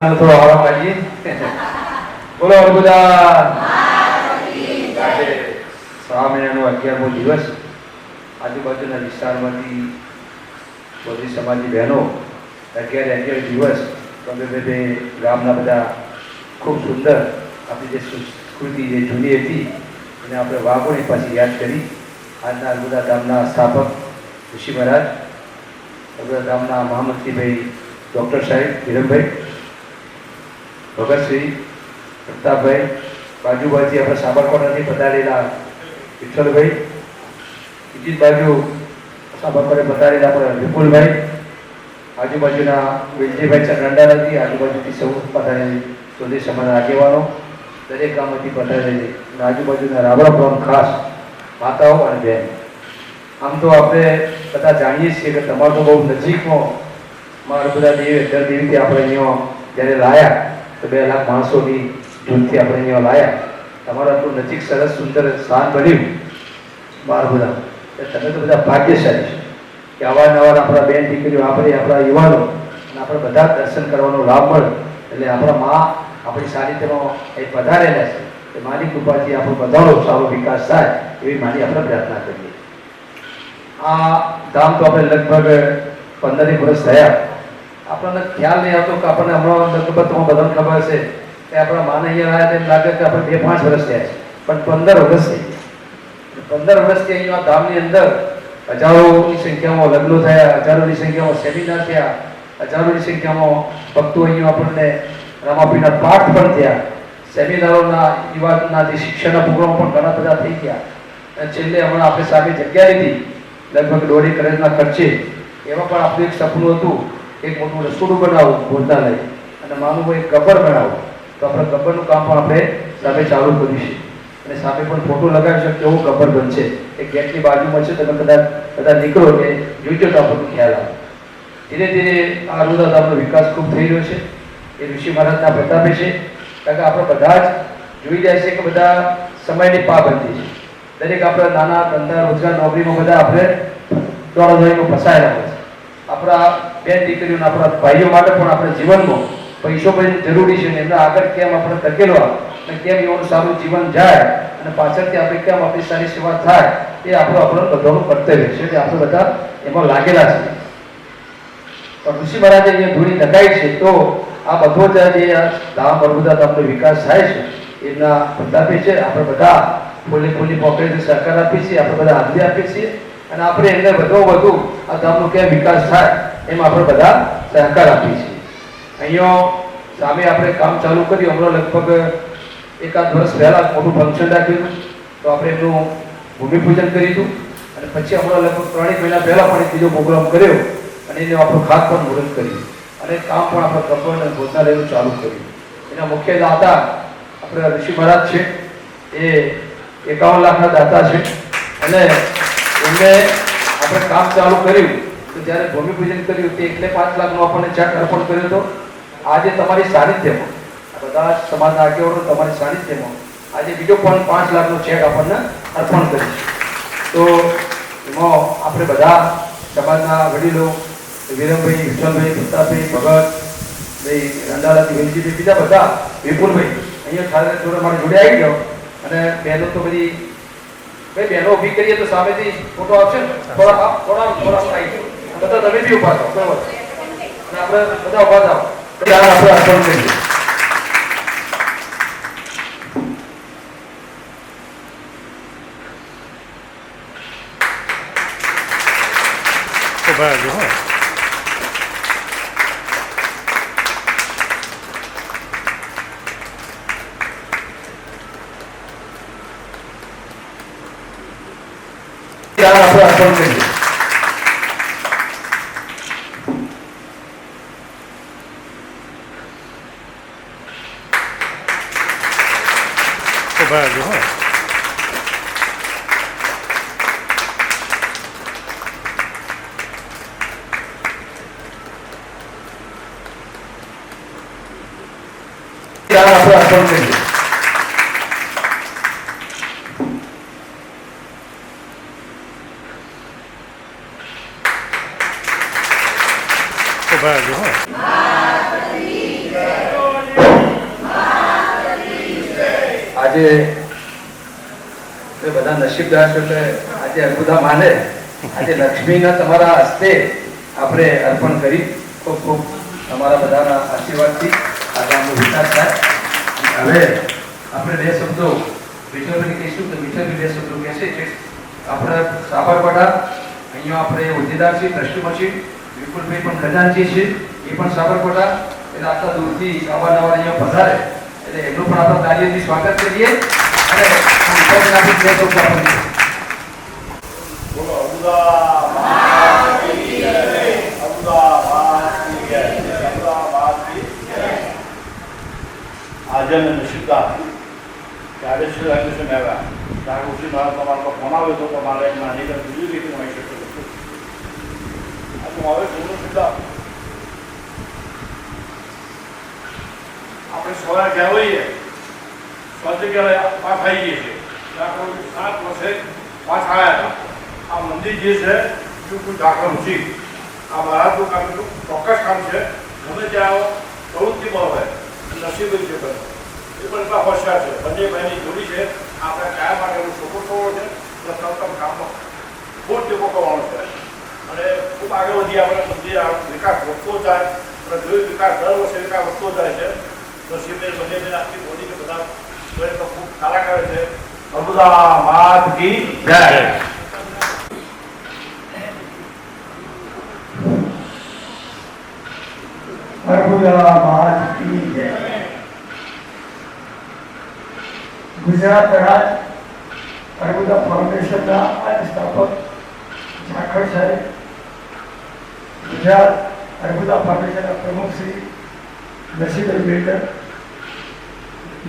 થોડો આરામ આવીએ. બોલો બધા સ્વામિનારાયણનો 11મો દિવસ. આજુબાજુના વિસ્તારમાંથી બધી સમાજની બહેનો 11 દિવસ તમે ગામના બધા ખૂબ સુંદર આપણી જે સંસ્કૃતિ જે જૂની હતી એને આપણે વાઘોની પાછી યાદ કરી. આજના અલબુદા ગામના સ્થાપક ઋષિ મહારાજ, અલબુદા ગામના મહામંત્રીભાઈ ડૉક્ટર સાહેબ હિરમભાઈ, ભગતશ્રી પ્રતાપભાઈ, બાજુબાજુથી આપણે સાબરકાંઠાથી પધારેલા વિઠ્ઠલભાઈ, બીજી બાજુ સાબરકાંઠે પધારેલા આપણે વિપુલભાઈ, આજુબાજુના વિજયભાઈ ચંદ્રંડાલાથી આજુબાજુથી સૌ પધારેલી ચૌધરી સમાજના આગેવાનો, દરેક ગામમાંથી પધારેલી અને આજુબાજુના રાવળાપુરમ ખાસ માતાઓ અને બહેન. આમ તો આપણે બધા જાણીએ છીએ કે તમારું તો બહુ નજીકમાં મારા બધા દેવીથી આપણે અહીંયા જ્યારે લાયા તો 2 લાખ માણસોની જૂનથી આપણે અહીંયા લાયા. તમારું આટલું નજીક સરસ સુંદર સ્થાન બન્યું મારા બધા. તમે તો બધા ભાગ્યશાળી છે કે અવારનવાર આપણા બેન દીકરીઓ આપણે આપણા યુવાનો અને આપણે બધા દર્શન કરવાનો લાભ મળે. એટલે આપણા મા આપણી સાનિધ્યમાં એ પધારેલા છે કે માની કૃપાથી આપણો બધાનો સારો વિકાસ થાય એવી માની આપણે પ્રાર્થના કરીએ. આ ધામ તો આપણે લગભગ 15 વર્ષ થયા. આપણને ખ્યાલ નહીં આવતો કે આપણને હમણાં લગભગ બધાને ખબર છે કે આપણા માને અહીંયા આવ્યા એમ લાગે કે આપણે 2-5 વર્ષ થયા છે, પણ 15 વર્ષ થઈ. 15 વર્ષથી અહીંયા ધામની અંદર હજારોની સંખ્યામાં લગ્નો થયા, હજારોની સંખ્યામાં સેમિનાર થયા, હજારોની સંખ્યામાં ભક્તો અહીંયા આપણને રામાપીરના પાઠ પણ થયા, સેમિનારોના યુવાના જે શિક્ષણના પ્રોગ્રામ પણ ઘણા બધા થઈ ગયા. અને છેલ્લે હમણાં આપણે સામે જગ્યા લીધી લગભગ 1.5 કરોડના ખર્ચે. એમાં પણ આપણું એક સપનું હતું એક મોટું રસોડું બનાવવું ભોજનાલય અને માનું એક ગબ્બર બનાવવું. તો આપણે ગબ્બરનું કામ પણ આપણે સામે ચાલુ કર્યું છે અને સામે પણ ફોટો લગાવી શકીએ કેવો ગબ્બર બનશે. એ ગેટની બાજુમાં છે, તમે કદાચ બધા નીકળો કે જોઈજો તો આપણને ખ્યાલ આવે. ધીરે ધીરે આ અલબુદા ધામનો વિકાસ ખૂબ થઈ રહ્યો છે. એ ઋષિ મહારાજના પ્રતાપે છે. કારણ કે આપણે બધા જ જોઈ જાય છે કે બધા સમયની પાબંદી છે. દરેક આપણે નાના ધંધા રોજગાર નોકરીમાં બધા આપણે દોડાદોડીમાં ફસાયેલા હોય છે. આપણા બેન દીકરીઓને આપણા ભાઈઓ માટે પણ આપણે જીવનમાં પૈસો પણ જરૂરી છે ને એમના આગળ કેમ આપણે ધકેલવા અને કેમ એનું સારું જીવન જાય અને પાછળથી આપણે કેમ આપણી સારી સેવા થાય એ આપણો બધાનું કર્તવ્ય છે. એટલે આપણે બધા એમાં લાગેલા છીએ. પણ ઋષિ મહારાજે અહીંયા ધૂળી લગાવી છે તો આ બધો જ જે ધામ અલબુદા ધામનો વિકાસ થાય છે એમના પ્રતાપે છે. આપણે બધા ફૂલી પોકેટથી સહકાર આપીએ છીએ, આપણે બધા હાજરી આપીએ છીએ અને આપણે એમને વધુ આ ધામનો કેમ વિકાસ થાય એમ આપણે બધા સહકાર આપીએ છીએ. અહીંયા સામે આપણે કામ ચાલુ કર્યું. હમણાં લગભગ 1-8 વર્ષ પહેલાં મોટું ફંક્શન રાખ્યું તો આપણે એમનું ભૂમિપૂજન કર્યું હતું અને પછી હમણાં લગભગ 3 મહિના પહેલાં પણ એક બીજો પ્રોગ્રામ કર્યો અને એને આપણું ખાસ પણ મુહૂર્ત કર્યું અને કામ પણ આપણે ગબ્બર અને ભોજનાલયનું ચાલુ કર્યું. એના મુખ્ય દાતા આપણે ઋષિ મહારાજ છે. એ 51 લાખના દાતા છે અને એમને આપણે કામ ચાલુ કર્યું તો જ્યારે ભૂમિપૂજન કર્યું તે 5 લાખનો આપણને ચેક અર્પણ કર્યો હતો. આજે તમારી સાનિધ્યમાં બધા સમાજના આગેવાનો તમારી સાનિધ્યમાં આજે બીજો પણ 5 લાખનો ચેક આપણને અર્પણ કરીશું. તો એમાં આપણે બધા સમાજના વડીલો વિરમભાઈ, વિઠ્ઠલભાઈ, પ્રતાપભાઈ, ભગતભાઈ, રંડાલાથી વેલજીભાઈ, બીજા બધા વિપુલભાઈ અહીંયા ખાલી જોડે મારી જોડે આવી જાઓ અને બહેનો તો બધી ભાઈ બહેનો ઊભી કરીએ તો સામેથી ફોટો આવશે ને થોડા આવી જાઓ બધા. તમે બી ઉભા થાઓ બરાબર અને આપણે બધા ઉભા થાઓ આપણે અર્પણ કરીએ. આપણે અર્પણ કરીએ. આપણે અર્પણ કરીએ. Vai, આજે બધા નસીબદાર છો એટલે આજે અર્બુદા માને આજે લક્ષ્મીના તમારા હસ્તે આપણે અર્પણ કરી ખૂબ ખૂબ તમારા બધાના આશીર્વાદથી આ ગામનો વિકાસ થાય. હવે આપણે બે શબ્દો વિઠ્ઠલભાઈ કહીશું તો વિઠ્ઠલભાઈ બે શબ્દો કહેશે છે. આપણે સાબરકાંઠા અહીંયા આપણે હોદ્દેદાર છીએ, ટ્રસ્ટીમાં છીએ. વિપુલભાઈ પણ ખજાનચી છે, એ પણ સાબરકાંઠા. એટલે આટલા દૂરથી અવારનવાર અહીંયા પધારે એટલે એમનું પણ આપણે તાળીઓથી સ્વાગત કરીએ અને આજે મેં નસીબદાર ત્યારે શ્રી રામકૃષ્ણ આવ્યા ત્યારે ઉઠી મારા તમારા પર ફોન આવ્યો હતો તો મારે એક નાની બીજી રીતે મળી શકતો હતો. આ તો હવે શું નસીબદાર આપણે સવારે ગયા હોઈએ સ્વ જગ્યાએ પાછા આવી જઈએ છીએ. 7 વર્ષે પાછા આવ્યા હતા. આ મંદિર જે છે શું કોઈ દાખલ નથી. આ મહારાજનું કામ એટલું ચોક્કસ કામ છે. ગમે ત્યાં પ્રવૃત્તિમાં હોય નસીબ છે એ પણ એટલા હોશિયાર છે. બંને ભાઈની જોડી છે. આપણે કયા માટેનું સપોર્ટ કરવો છે તમ કામમાં ખૂબ ટેકો કરવાનો છે અને ખૂબ આગળ વધી આપણે મંદિર વિકાસ વધતો જાય. આપણે જોયું વિકાસ દર વર્ષે વિકાસ વધતો જાય છે. નસીબે બંને બેન આખી બોડી કે બધા પ્રયત્નો ખૂબ સારા કરે છે. અર્બુદા માત કી જય. અર્બુદા માત કી જય. ગુજરાત રાજ અર્બુદા ફાઉન્ડેશનના આજ સ્થાપક ઝાખર સાહેબ, ગુજરાત અર્બુદા ફાઉન્ડેશનના પ્રમુખ શ્રી નસીબભાઈ બિલ્ડર,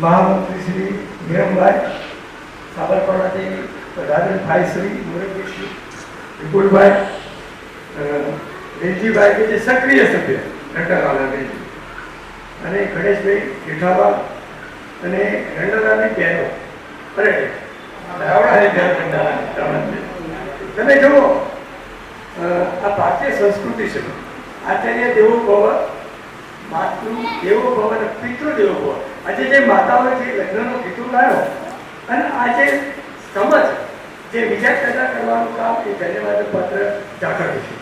મહામંત્રી શ્રી વિરમભાઈ, સાબરકાંઠાથી પધારેલ ભાઈ શ્રી મુરબ્બીશ્રી વિપુલભાઈ, રેજીભાઈ કે જે સક્રિય સભ્ય રંડાવાલાભાઈ અને ગણેશભાઈ જેઠાવા અને રંડાલાની બહેનો અરે રાવણાની બહેન રંડાલાની. તમે જુઓ આ ભારતીય સંસ્કૃતિ છે. આચાર્ય દેવો ભવ, માતૃ દેવો ભવ અને પિતૃ દેવો ભવ. આજે જે માતાઓ જે લગ્નનો ગીતું ગાયો અને આજે સમજ જે વિચાર પેદા કરવાનું કામ એ ધન્યવાદ પાત્ર ઝાકળ છે.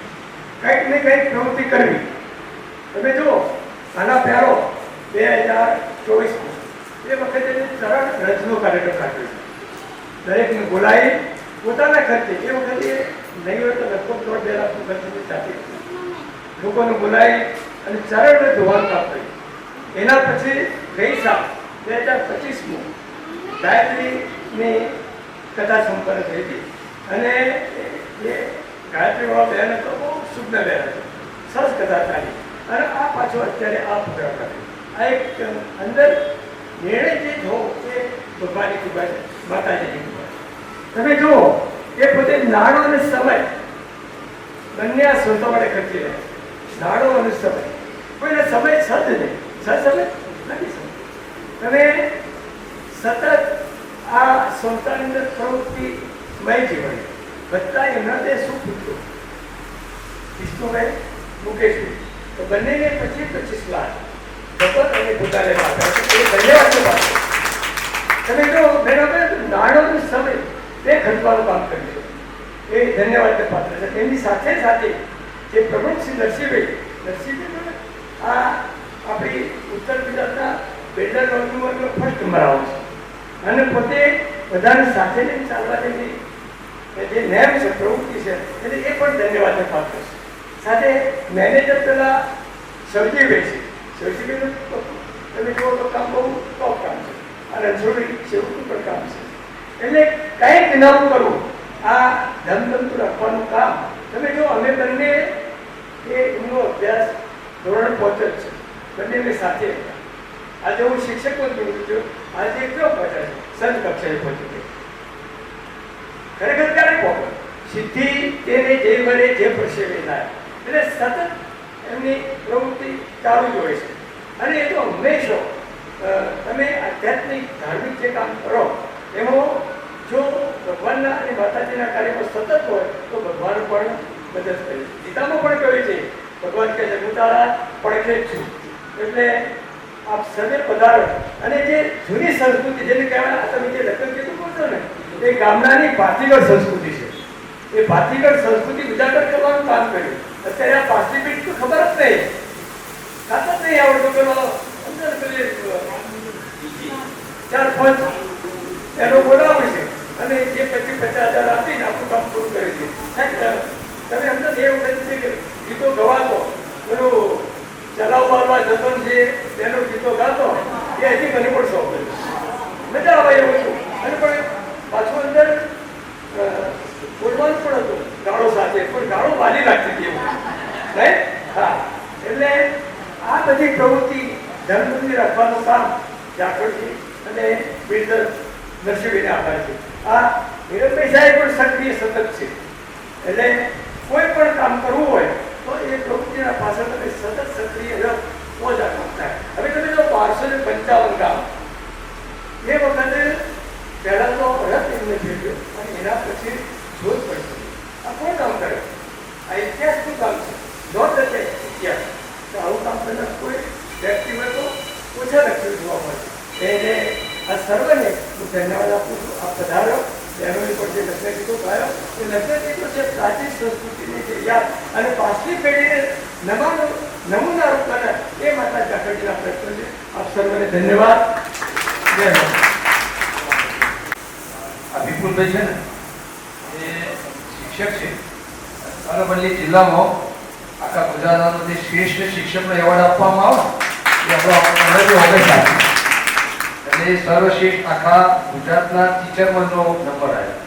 કંઈક ને કંઈક પ્રવૃત્તિ કરવી. તમે જુઓ આના પહેલો 2024 એ વખતે સરળ રજનો કાર્યક્રમ રાખ્યો છે. દરેકને બોલાવી પોતાના ખર્ચે એ વખતે નહીં હોય તો લગભગ 2 લાખનો ખર્ચ સાથે લોકોને બોલાવી અને ચરણને ધોવાનું કામ કર્યું. એના પછી ગઈ સાલ 2025 ગાયત્રીની કથા સંપન્ન થઈ હતી અને એ ગાયત્રીવાળા બહેન તો બહુ શુભ્ન બહેન હતો. સરસ કથા ચાલી અને આ પાછો અત્યારે આ પ્રોગ્રામ કર્યો. આ એક અંદર નિર્ણય જે થયો એ ભગવાનની કૃપા છે, માતાજીની કૃપા. તમે જુઓ એ પોતે નાણો અને સમય બંને આ સંસ્થા માટે ખર્ચી રહ્યા. નાણો અને સમય, કોઈને સમય સજ નહીં, સમય નથી સમય. તમે સતત આ સંસ્થાની અંદર પ્રવૃત્તિ મય જીવન બધા એમના તે શું પૂછ્યું વિષ્ણુભાઈ મુકેશભાઈ તો બંનેને 25-25 લાખ ભગવત અને પોતાને માતા એ ધન્યવાદ છે. તમે જો બેનો નાણોનો સમય તે ખર્ચવાનું કામ કર્યું છે એ ધન્યવાદને પાત્ર છે. એમની સાથે સાથે જે પ્રમુખ શ્રી નરસિંહભાઈ આ આપણી ઉત્તર ગુજરાતના બિલ્ડર વર્ગનો ફર્સ્ટ નંબર આવો છે અને પોતે બધાને સાથે લઈને ચાલવાની જે નેમ છે પ્રવૃત્તિ છે એટલે એ પણ ધન્યવાદને પાત્ર છે. સાથે મેનેજર પેલા સવજીભાઈ છે. સવજીભાઈનું તમે જુઓ તો કામ બહુ ટોપ કામ છે અને રણછોડભાઈ સેવકનું પણ કામ છે. એટલે કંઈક નવું કરવું આ ધમધમતું રાખવાનું કામ. તમે જો અમે બંને એ એમનો અભ્યાસ ધોરણ 5 જ છે. બંને અમે સાથે હતા. આજે હું શિક્ષક પણ જોઉં છું. આજે કેવો પહોંચ્યા છે સંત કક્ષાએ પહોંચી ગઈ. ખરેખર ક્યારે પહોંચો સિદ્ધિ તેને જે મળે જે પ્રસેવે થાય. એટલે સતત એમની પ્રવૃત્તિ ચાલુ જ હોય છે અને એ તો હંમેશા તમે આધ્યાત્મિક ધાર્મિક જે કામ કરો એમાં જો ભગવાનના અને માતાજીના કાર્યમાં સતત હોય તો ભગવાન પણ મદદ કરે. ગીતામાં પણ કહ્યું છે ભગવાન કહે છે હું તારા પડખે જ છું. એટલે આપ સર્વે પધારો. અને જે જૂની સંસ્કૃતિ જેને કહેવાય, તમે જે લગ્ન કીધું કહો છો ને, એ ગામડાની ભાતીગળ સંસ્કૃતિ છે. એ ભાતીગળ સંસ્કૃતિ ઉજાગર કરવાનું કામ કર્યું. અત્યારે આ પાર્ટિસિપેટ તો ખબર જ નહીં, ખાતા જ નહીં આવડતું. પેલો અંદર પેલી 4-5 એનો બોલાવે છે અને જે 25,000 આપીને આપણું કામ પૂરું કરે છે. તમે અમને એ વખત છે ગીતો ગવાતો, પેલું ચલાવવા જતન છે તેનો ગીતો ગાતો, એ હજી મને પણ શોખ મજા આવે એવું હતું. અને પણ પાછું અંદર બોલવાનું પણ હતું ગાળો સાથે, પણ ગાળો વાલી લાગતી હતી એવું નહીં. હા, એટલે આ બધી પ્રવૃત્તિ ધર્મની રાખવાનું કામ જાગૃતિ અને બિલ્ડર નરસિંહભાઈને આભાર છે. આ હિરણભાઈ સાહેબ પણ સક્રિય સતત છે. એટલે કોઈ પણ કામ કરવું હોય તો એ પ્રવૃત્તિના પાછળ તમે સતત સક્રિય રહો તો જ આ કામ થાય. હવે તમે જો 555 ગામ એ વખતે પહેલા તો રથ એમને ભેટ્યો અને એના પછી શોધ પડશે. આ કોણ કામ કરે? આ ઇતિહાસનું કામ છે, નોંધ છે ઇતિહાસ. તો આવું કામ કરનાર કોઈ વ્યક્તિ હોય તો ઓછા લક્ષણ જોવા મળે. એને આ સર્વને હું ધન્યવાદ આપું છું. આ પધારો બહેનોની પર જે લગ્ન ગીતો ગાયો, એ લગ્ન ગીતો છે પ્રાચીન સંસ્કૃતિની જે યાદ અને પાછલી પેઢીને નમૂના રૂપ કરે એ માતા જાગૃતિના પ્રયત્નો છે. આપ સર્વને ધન્યવાદ. જય હિન્દ. આ વિપુલભાઈ છે ને એ શિક્ષક છે. અરવલ્લી જિલ્લામાં આખા ગુજરાતનો જે શ્રેષ્ઠ શિક્ષકનો એવોર્ડ આપવામાં આવે એ આપણો હંમેશા એટલે સર્વશ્રેષ્ઠ આખા ગુજરાતના ટીચરમાંનો નંબર આવ્યો.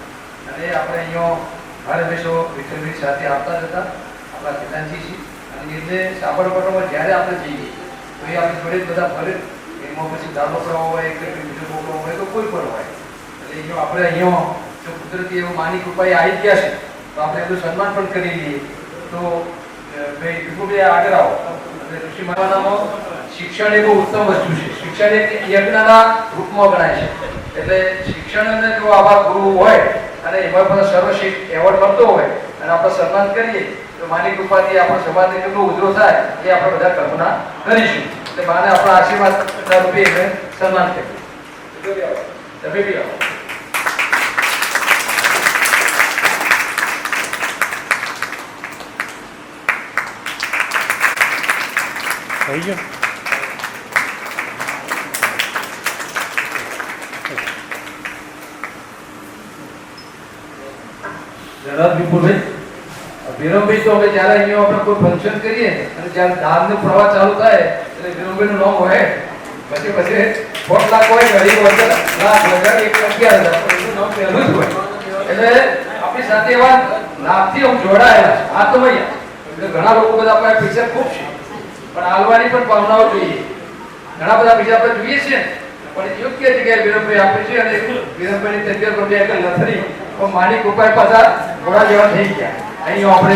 અને આપણે અહીંયા હર હંમેશા વિઠ્ઠલભાઈ સાથે આવતા જ હતા, આપણા પિતાજી છે. અને એટલે સાબરકાંઠામાં જ્યારે આપણે જઈએ તો એ આપણી જોડે જ બધા ફરે. એમાં પછી દાદો કરવા હોય કે બીજો પ્રોગ્રામ હોય તો કોઈ પણ હોય. એટલે આપણે અહીંયા જો કુદરતી એવું માની કૃપાએ આવી ગયા છે તો આપણે એનું સન્માન પણ કરી લઈએ. તો ભાઈ વિપુલભાઈ આગળ આવો. અને ઋષિ માનવામાં શિક્ષણ એ બહુ ઉત્તમ વસ્તુ છે. શિક્ષણ એક યજ્ઞના રૂપમાં ગણાય છે. એટલે શિક્ષણને જો આવા ગુરુ હોય અને એમાં પણ સર્વશ્રેષ્ઠ એવોર્ડ મળતો હોય અને આપણે સન્માન કરીએ તો માની કૃપાથી આપણા સમાજને કેટલો ઉજળો થાય એ આપણે બધા કલ્પના કરીશું. એટલે માને આપણા આશીર્વાદ રૂપે એને સન્માન કરીએ. તમે બી આવો. થઈ ગયો. જરા વિપુલભાઈ, વિરમભાઈ તો હવે જ્યારે અહીંયા આપણે કોઈ ફંક્શન કરીએ અને જ્યારે દાનનો પ્રવાહ ચાલુ થાય એટલે વિરમભાઈનું નામ હોય પછી 4 લાખ હોય ગરીબ હોય લાખ હોય 11,000 એનું નામ પહેલું જ હોય. એટલે આપણી સાથે એવા લાભથી હું જોડાયેલા છે. આ તો ભાઈ એટલે ઘણા લોકો બધા પાસે પૈસા ખૂબ છે પણ હાલવાની પણ ભાવનાઓ જોઈએ. ઘણા બધા પૈસા આપણે જોઈએ છીએ પણ યોગ્ય જગ્યાએ વિરમભાઈ આપે છે. અને વિરમભાઈની તબિયત પર 2 નથી પણ માની કૃપાએ પાછા ઘોડા જેવા થઈ ગયા. અહીં આપણે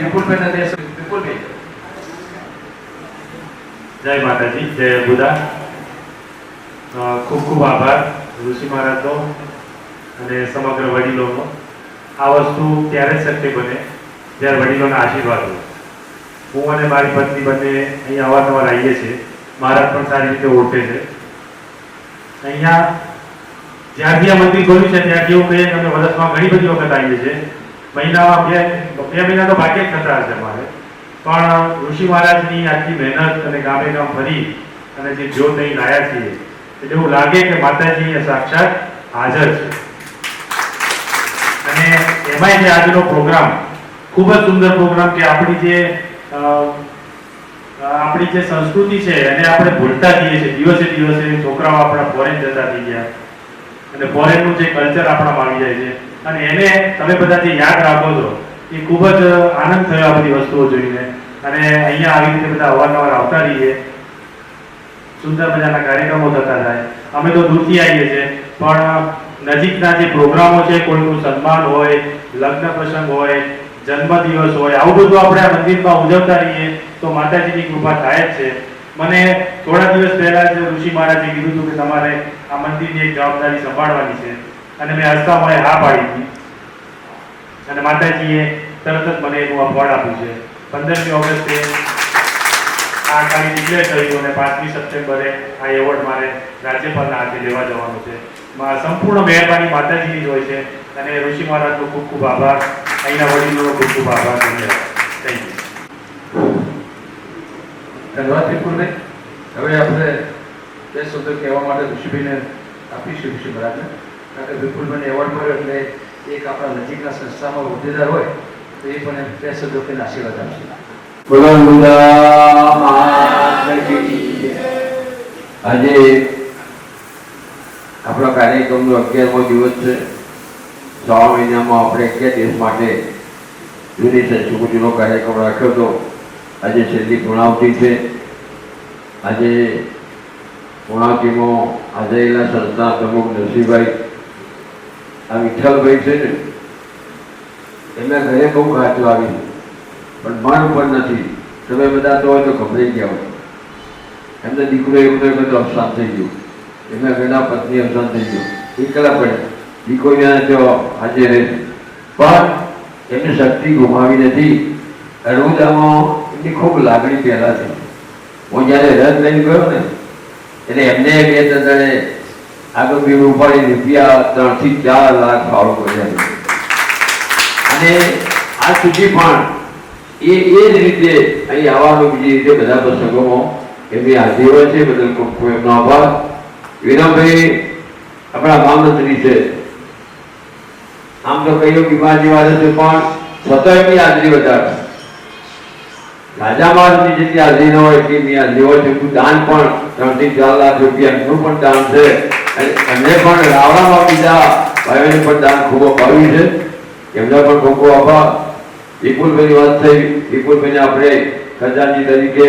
વિપુલભાઈને દેશું. વિપુલભાઈ, જય માતાજી, જય બુધા. ખૂબ ખૂબ આભાર ઋષિ મહારાજનો અને સમગ્ર વડીલોનો. આ વસ્તુ ત્યારે જ શક્ય બને જ્યારે વડીલોના આશીર્વાદ હોય. હું અને મારી પત્ની બંને અહીંયા અવારનવાર આવીએ છીએ. મહારાજ પણ સારી રીતે ઓળખે છે. અહીંયા જ્યારથી આ મંદિર ખોલ્યું છે ત્યારથી એવું કહીએ કે અમે વર્ષમાં ઘણી બધી વખત આવીએ છીએ. મહિનામાં બે મહિના તો ભાગ્યે જ થતા હશે અમારે. પણ ઋષિ મહારાજની આટલી મહેનત અને ગામે ગામ ફરી અને જે જ્યોત અહીં લાયા છીએ એટલે એવું લાગે કે માતાજી અહીંયા સાક્ષાત હાજર છે. અને એમાંય જે આજનો પ્રોગ્રામ ખૂબ જ સુંદર પ્રોગ્રામ કે આપણી જે સંસ્કૃતિ છે એને આપણે ભૂલતા જઈએ છીએ. દિવસે દિવસે છોકરાઓ આપણા ફોરેન જતા થઈ ગયા અને ફોરેનનું જે કલ્ચર આપણામાં આવી જાય છે અને એને તમે બધા જે યાદ રાખો છો એ ખૂબ જ આનંદ થયો આ બધી વસ્તુઓ જોઈને. અને અહીંયા આવી રીતે બધા અવારનવાર આવતા રહીએ, સુંદર મજાના કાર્યક્રમો થતા થાય. અમે તો દૂરથી આવીએ છીએ પણ નજીકના જે પ્રોગ્રામો છે, કોઈનું સન્માન હોય, લગ્ન પ્રસંગ હોય, જન્મદિવસ હોય, આવું બધું આપણે આ મંદિરમાં ઉજવતા રહીએ તો માતાજીની કૃપા થાય જ છે. મને થોડા દિવસ પહેલા જ ઋષિ મહારાજે કીધું હતું કે તમારે આ મંદિરની એક જવાબદારી સંભાળવાની છે અને મેં હસતા મોએ હા પાડી હતી. અને માતાજીએ તરત જ મને એનું અપવાડ આપ્યું છે. 15મી ઓગસ્ટે આ ખાલી ડિક્લેર થયું અને 5મી સપ્ટેમ્બરે આ એવોર્ડ મારે રાજ્યપાલના હાથે લેવા જવાનું છે. સંપૂર્ણ મહેરબાની માતાજીની જ હોય છે અને ઋષિ મહારાજનો ખૂબ ખૂબ આભાર, અહીંના વડીલોનો ખૂબ ખૂબ આભાર. ધન્યવાદ. Thank you. ધન્યવાદ વિપુલભાઈ. હવે આપણે બે શબ્દો કહેવા માટે ઋષિભાઈને આપીશું ઋષિ મહારાજને, કારણ કે વિપુલભાઈને એવોર્ડ મળ્યો એટલે એક આપણા નજીકના સંસ્થામાં હોદ્દેદાર હોય તો એ પણ બે શબ્દો કહીને આશીર્વાદ આપશે. આજે આપણા કાર્યક્રમનો 11મો દિવસ છે. 3 મહિનામાં આપણે 11 દિવસ માટે જૂની સંસ્કૃતિનો કાર્યક્રમ રાખ્યો હતો. આજે છેલ્લી પૂર્ણાવતિ છે. આજે પૂર્ણાવતિમાં હાજરેલા સંસ્થા પ્રમુખ નરસિંહભાઈ, આ વિઠ્ઠલભાઈ છે ને, એમના ઘરે બહુ ખાંચો આવી પણ મન ઉપર નથી. તમે બધા તો હોય તો ગભરાઈ ગયા હોય. એમનો દીકરો એવું બધું અવસાન થઈ ગયું, એમના ઘરના પત્ની અવસાન થઈ ગયું, એકલા પડ્યા. દીકરીને તો હાજર રહે પણ એમની શક્તિ ગુમાવી નથી. અરુદામાં એમની ખૂબ લાગણી પહેલા છે. હું જ્યારે રથ લઈને ગયો ને એટલે એમને 2-3 દાડે આગળ બીડ ઉપાડી રૂપિયા 3 થી 4 લાખ ફાળો કર્યા. અને આજ સુધી પણ એ જ રીતે અહીં આવવાનું, બીજી રીતે બધા પ્રસંગોમાં એમની હાજરી હોય છે. બદલ ખૂબ ખૂબ એમનો આભાર. વિરમભાઈ આપણા મહામંત્રી છે, આમ તો કયો બીમાર જેવા છે પણ છતાં એમની હાજરી વધારે. રાજા મહારાજની જેટલી હાજરી ન હોય એટલી હાજરી હોય છે. દાન પણ 3 થી 4 લાખ રૂપિયાનું પણ દાન છે. એમને પણ રાવણામાં બીજા ભાઈઓને પણ દાન ખૂબ અપાવ્યું છે. એમના પણ ખૂબ ખૂબ આભાર. વિપુલભાઈની વાત થઈ. વિપુલભાઈને આપણે ખજાનચી તરીકે,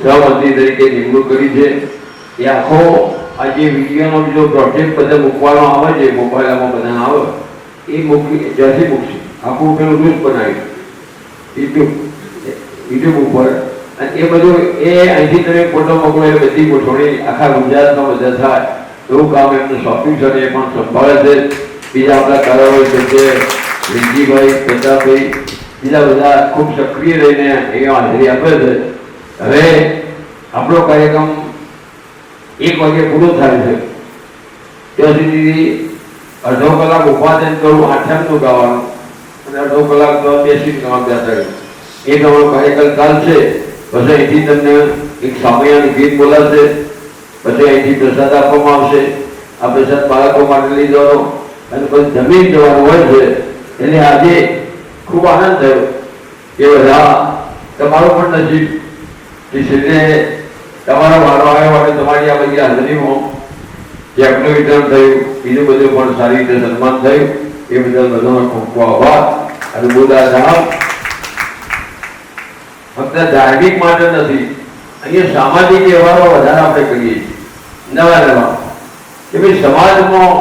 સહમંત્રી તરીકે નિમણૂક કરી છે. એ આખો આ જે વિડીયોનો બીજો પ્રોજેક્ટ બધા મૂકવાનો આવે છે, મોબાઈલમાં બધા આવે, એ મૂકી જ્યાંથી મૂકશે. આખું પેલું ન્યૂઝ બનાવ્યું યુટ્યુબ ઉપર. અને એ બધું એ અહીંથી તમે ફોટો મોકલો એ બધી ગોઠવણી આખા ગુજરાતમાં બધા થાય એવું કામ એમને સોંપ્યું છે અને એ પણ સંભાળે છે. બીજા આપણા કલાકારો છે, વિનજીભાઈ, પ્રતાપભાઈ, બીજા બધા ખૂબ સક્રિય રહીને અહીંયા હાજરી આપે છે. હવે આપણો કાર્યક્રમ 1 વાગે પૂરો થાય છે. ત્યાં સુધી અડધો કલાક ઉભા થઈને કરું આઠમનું ગાવાનું અને અડધો કલાક તો બેસીને ગાવાનું જતા રહ્યું. એ તમારો કાર્યક્રમ ચાલશે. પછી અહીંથી તમને એક સામૈયાનું ગીત બોલાશે, પછી અહીંથી પ્રસાદ આપવામાં આવશે. આ પ્રસાદ બાળકો માટે લઈ જવાનો અને પછી જમીન જવાનું હોય છે. એટલે આજે ખૂબ આનંદ થયો કે બધા તમારો પણ નજીક છેલ્લે તમારો વારો આવ્યો અને તમારી આ બધી હાજરીમાં ચેકનું વિતરણ થયું, બીજું બધું પણ સારી રીતે સન્માન થયું. એ બદલ બધાનો ખૂબ ખૂબ આભાર. અને બોધા સાહેબ ફક્ત ધાર્મિક માટે નથી, અહીંયા સામાજિક વ્યવહારો વધારે આપણે કરીએ છીએ નવા નવા કે ભાઈ સમાજમાં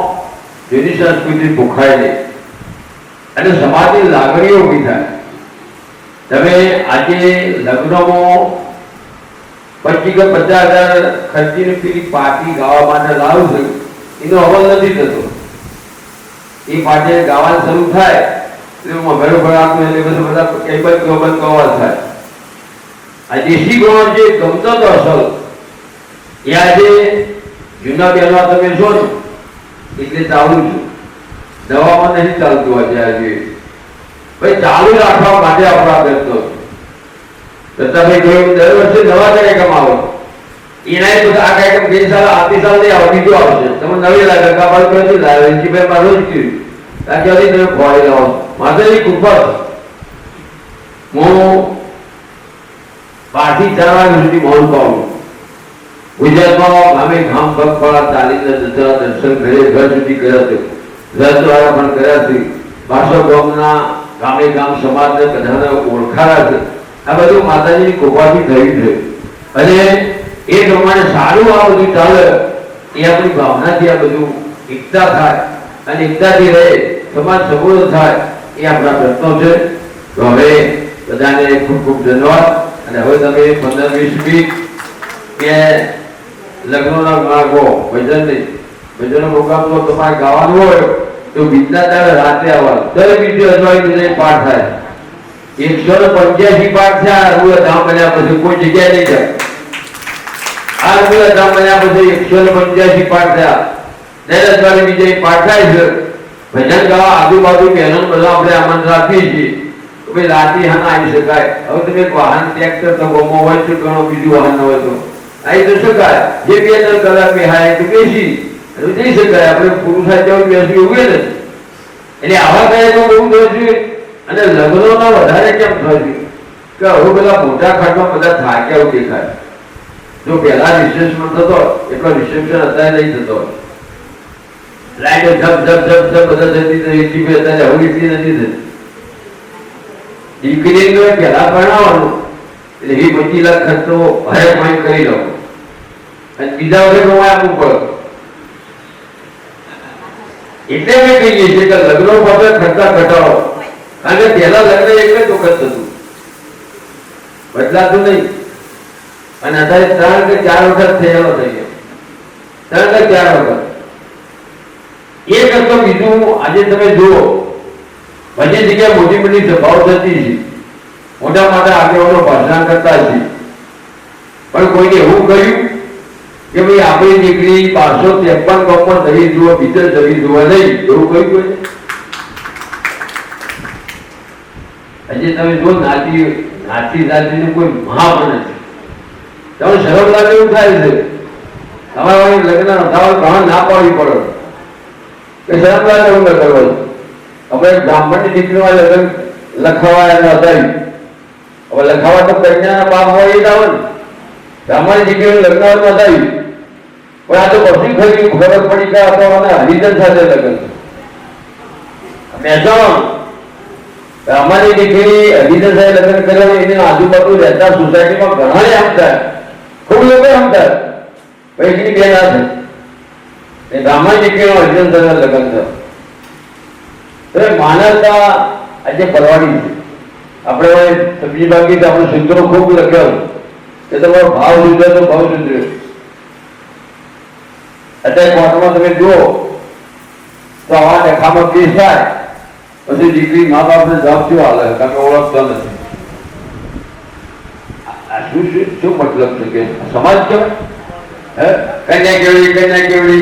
જેની સંસ્કૃતિ ભૂખાય નહીં અને સમાજની લાગણીઓ ઊભી થાય. તમે આજે લગ્નમાં 25 કે 50,000 ખર્ચીને પેલી પાર્ટી ગાવા માટે લાવું છું, એનો અમલ નથી થતો. એ પાર્ટી ગાવાનું શરૂ થાય એટલે મગર ભરાતું એટલે બધું બધા કઈ બંધ કવા થાય. આ દેશી ગુણો જે ગમતો તો અસલ એ આજે જૂના પહેલા તમે છો ને એટલે ચાલુ છું, દવામાં નથી ચાલતું. આજે ભાઈ ચાલુ રાખવા માટે આપણા કરતો દત્તાભાઈ કહ્યું દર વર્ષે નવા કાર્યક્રમ આવો. એના બધા આ કાર્યક્રમ ગઈ સાલ આવતી સાલ નહીં આવે, બીજો આવશે. તમે નવી લાગે કાપડ કરતી લાવે જીભાઈ માં રોજ કર્યું તાકી હજી તમે ખોવાઈ લાવો. માતાજી કૃપા હું 5 થી 4 વાગ્યા સુધી મૌન પાડું. ગુજરાતમાં ગામે ગામ પગપાળા ચાલીને દર્શન ઘરે ઘર સુધી કર્યા છે, રથ દ્વારા પણ કર્યા છે. 1200 ગામના ગામે ગામ સમાજને બધાને ઓળખાયા છે. આ બધું માતાજીની કૃપાથી થયું છે અને એ પ્રમાણે સારું આ બધું ચાલે એ આપણી ભાવનાથી આ બધું એકતા થાય અને એકતાથી રહે, સમાજ સબળો થાય એ આપણા પ્રયત્નો છે. તો હવે બધાને ખૂબ ખૂબ ધન્યવાદ. અને હવે તમે 15-20 મિનિટ કે લગ્નના માર્ગો ભજન નહીં, ભજનનો પ્રોગ્રામ તો તમારે ગાવાનું હોય તો બીજના દાડે રાત્રે આવવાનું. દર બીજે અજવાળી બીજે પાઠ થાય 185 પાઠ થયા રૂડા ધામ બન્યા પછી કોઈ જગ્યાએ નહીં જાય. આ રૂડા ધામ બન્યા પછી 185 પાઠ થયા. નૈરજવાળી વિજય પાઠ થાય છે. ભજન ગાવા આજુબાજુ બહેનો બધા આપણે આમંત્રણ આપીએ છીએ. ભાઈ રાતે હા આવી શકાય. હવે તમે એક વાહન ટ્રેક્ટર તો ગમો હોય તો ઘણો બીજું વાહન હોય તો આવી તો શકાય. જે 2-3 કલાક બેહાય તો બેસી જઈ શકાય. આપણે પુરુષા જવું બેસી એવું નથી. એટલે આવા કાર્ય તો બહુ થવું જોઈએ. અને લગ્નોના વધારે કેમ થયું કે હવે બધા મોટા ખાટમાં બધા થાક્યા એવું દેખાય. જો પહેલા રિસેપ્શન થતો એટલો રિસેપ્શન અત્યારે નહીં થતો. લાઈટો જપ જપ જપ જપ બધા જતી એટલી બી અત્યારે હવે એટલી નથી થતી. દીકરીને પહેલા ભણાવવાનું એટલે 20-25 લાખ ખર્ચો ભારે પોઈન્ટ કરી લો અને બીજા વખતે કમાય આપવું પડે. એટલે અમે કહીએ છીએ કે લગ્નો પાસે ખર્ચા ઘટાડો. કારણ કે પહેલા લગ્ન એક જ વખત થતું, બદલાતું નહીં. અને અત્યારે 3 કે 4 વખત થયેલો થઈ ગયો. 3 કે 4 વખત. એક હતો બીજું આજે તમે જુઓ બધી જગ્યાએ મોટી મોટી સભાઓ થતી છે, મોટા મોટા આગેવાનો ભાષણ કરતા છે, પણ કોઈને એવું કહ્યું કે ભાઈ આપણી દીકરી 553 ગામમાં દહીં જુઓ, ભીતર દહીં જોવા નહીં, એવું કહ્યું કોઈને? હજી તમે જો નાતી જાતિનું કોઈ મહાપ નથી. તમને શરમ લાગે એવું થાય છે. તમારે લગ્ન નોંધાવા ના પાડવી પડે કે શરમ લાગે એવું ન કરવાનું. હવે બ્રાહ્મણની દીકરીમાં લગ્ન લખાવા નોંધાવી. હવે લખાવા તો કન્યાના બાપ હોય એ જ આવે ને. બ્રાહ્મણની દીકરીનું લગ્ન નોંધાવી, પણ આ તો પછી ખરી ખબર પડી કે આ તો હરિજન સાથે લગ્ન. મહેસાણ અમારી દીકરી હરિજન સાથે લગ્ન કર્યા એની આજુબાજુ રહેતા સોસાયટીમાં ઘણા આમ થાય, ખૂબ લોકો આમ થાય. પૈકી બે ના થાય એ બ્રાહ્મણ દીકરીનો હરિજન સાથે લગ્ન થયો. માનવતા આજે પરવાડી છે. આપણે સબ્જી બાકી આપણે સૂત્રો ખૂબ લખ્યો કે તમારો ભાવ સુધરે તો ભાવ સુધરે. અત્યારે કોર્ટમાં તમે જુઓ તો આવા દેખામાં કેસ થાય પછી દીકરી મા બાપને જવાબ શું હાલે કારણ કે ઓળખતા નથી. આ શું મતલબ છે કે સમાજ કહેવાય? કન્યા કેવડી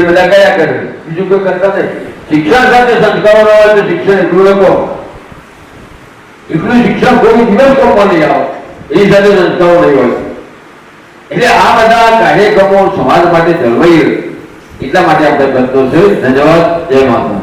બધા કયા કરે, બીજું કોઈ કરતા નથી. શિક્ષણ સાથે સંસ્કારો ના હોય તો શિક્ષણ એટલું લોકો એટલું શિક્ષણ કોઈ દિવસ કોમમાં નહીં આવે, એની સાથે સંસ્કારો નહીં હોય. એટલે આ બધા કાર્યક્રમો સમાજ માટે જળવાઈ એટલા માટે આપણે કરતો છે. ધન્યવાદ. જય માતા.